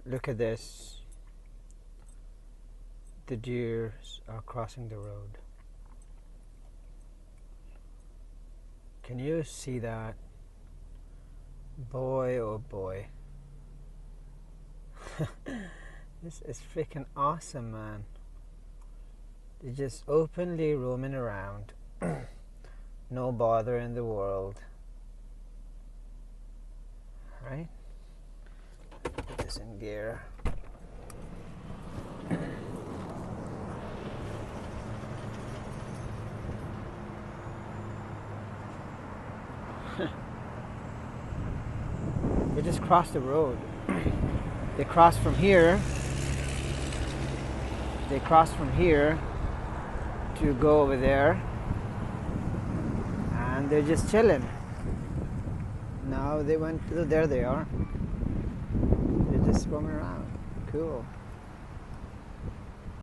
Look at this. The deers are crossing the road. Can you see that? Boy, oh boy. This is freaking awesome, man. They're just openly roaming around. No bother in the world. Right? Put this in gear. They just crossed the road. They crossed from here. They crossed from here to go over there. And they're just chilling. Now they went to there they are. They're just roaming around. Cool.